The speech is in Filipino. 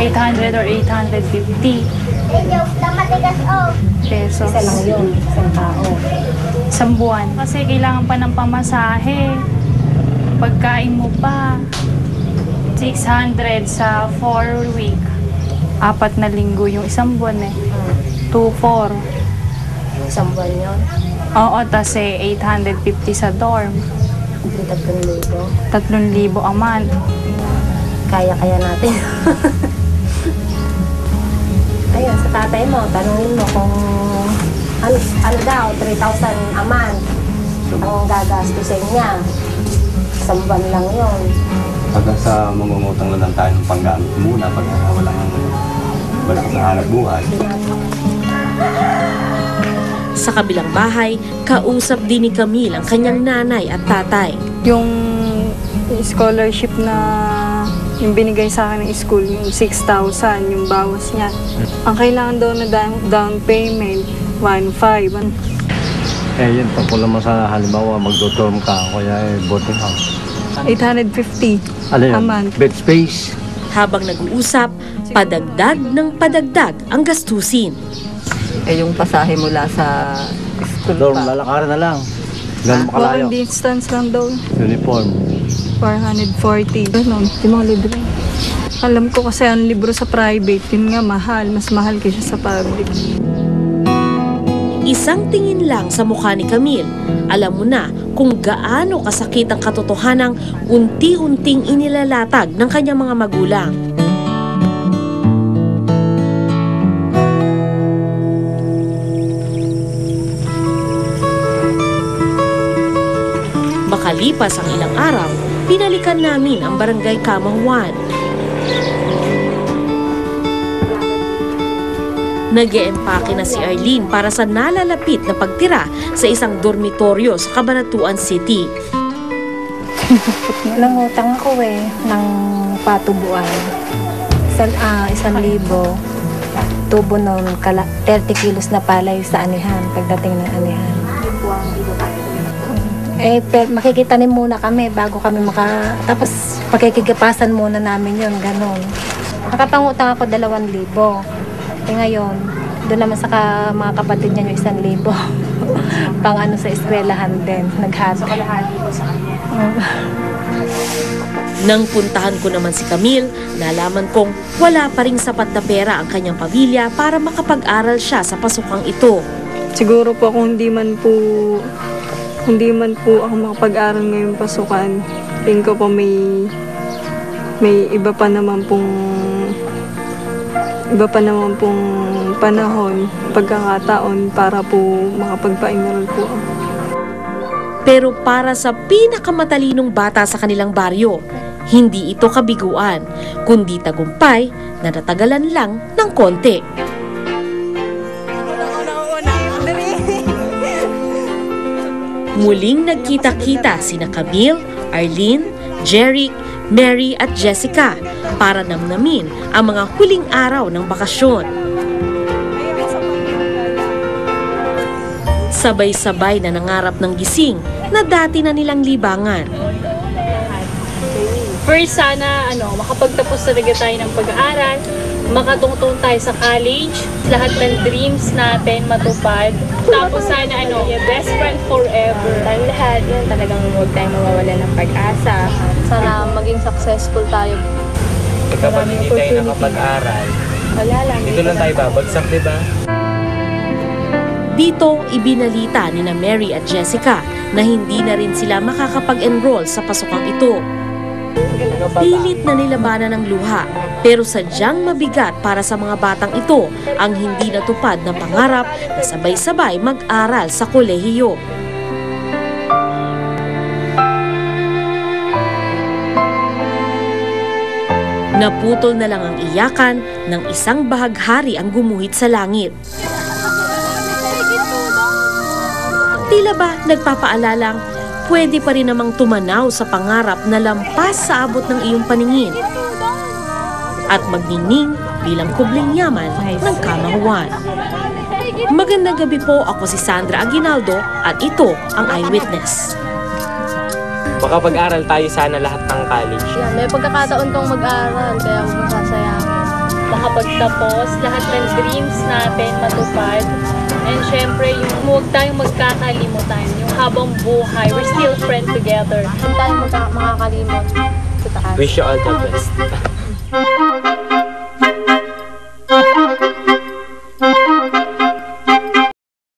800 or 850 pesos. Isa lang yun, isang tao. Isang buwan. Kasi kailangan pa ng pamasahe. Pagkain mo pa. 600 sa 4 week. 4 na linggo yung isang buwan eh. 2-4. Isang buwan yun. Oo, tas 850 sa dorm. 3,000. 3,000 a month. Kaya natin. Ayun, sa tatay mo, tanungin mo kung ano daw, 3,000 a month ang gagastusin niya. Isang buwan lang yun. Hanggang sa mangungutang na lang tayo ng panggamit muna pag wala sa hanap buhay. Sa kabilang bahay, kausap din ni Camille ang kanyang nanay at tatay. Yung scholarship na yung binigay sa akin ng school, yung 6,000, yung bawas niya. Ang kailangan daw na down payment, 1,500. Yun, tungkol naman sa halimbawa, mag-dorm ka, kaya boarding house. 850 Ano a yan? month. Bed space. Habang nag-uusap, padagdag ng padagdag ang gastusin. Yung pasahe mula sa school Dorm, pa. lalakarin na lang. Ganun makalayo. Walking distance lang daw. Uniform. 440. Ganun, yung mga libre. Alam ko kasi ang libro sa private, yun nga mahal. Mas mahal kaysa sa public. Isang tingin lang sa mukha ni Camille, alam mo na kung gaano kasakit ang katotohanang unti-unting inilalatag ng kanyang mga magulang. Makalipas ang ilang araw, pinalikan namin ang barangay Kamang 1. Nag-e-empake na si Arlene para sa nalalapit na pagtira sa isang dormitoryo sa Cabanatuan City. Nangutang ako ng patubuan. 1,000. Tubo nun, 30 kilos na palay sa anihan, pagdating ng anihan. Makikitanim muna kami bago kami tapos pakikigapasan muna namin yun, ganun. Nakapangutang ako 2,000. Ngayon, doon naman sa mga kapatid niya yung 1,000. Pang sa eskwelahan din, naghati. Nang puntahan ko naman si Camille, nalaman kong wala pa ring sapat na pera ang kanyang pamilya para makapag-aral siya sa pasukang ito. Siguro po kung hindi man po ako makapag-aral ngayong pasukan, tingin ko po may iba pa naman pong panahon, pagkakataon para po makapagpa-enroll po. Pero para sa pinakamatalinong bata sa kanilang baryo, hindi ito kabiguan, kundi tagumpay na natagalan lang ng konti. Muling nagkita-kita sina Camille, Arlene, Jeric, Mary at Jessica para namnamin ang mga huling araw ng bakasyon. Sabay-sabay na nangarap ng gising na dati na nilang libangan. First, sana makapagtapos talaga tayo ng pag-aaral, makatungtong tayo sa college, lahat ng dreams natin matupad. Tapos sana best friend forever. Tayong lahat, yun talagang huwag tayong mawawala ng pag-asa. Sana maging successful tayo. Kapag hindi tayo nakapag-aral, Wala lang. dito lang tayo babagsak, di ba? Dito, ibinalita ni na Mary at Jessica na hindi na rin sila makakapag-enroll sa pasukang ito. Pilit na nilabanan ng luha, pero sadyang mabigat para sa mga batang ito ang hindi natupad na pangarap na sabay-sabay mag-aral sa kolehiyo. Naputol na lang ang iyakan ng isang bahaghari ang gumuhit sa langit. Tila ba nagpapaalalang pwede pa rin namang tumanaw sa pangarap na lampas sa abot ng iyong paningin at magniningning bilang kubling yaman ng Kamang 1. Magandang gabi po, ako si Sandra Aguinaldo at ito ang Eyewitness. Makapag-aral tayo sana lahat ng college. Yan, may pagkakataon tong mag-aral, kaya huwag mo sasayangin. Makapagtapos, lahat ng dreams natin matupad. And syempre, yung huwag tayong magkakalimutan. Yung habang buhay, we're still friends together. Hindi tayo makakalimot sa taas. Wish you all the best.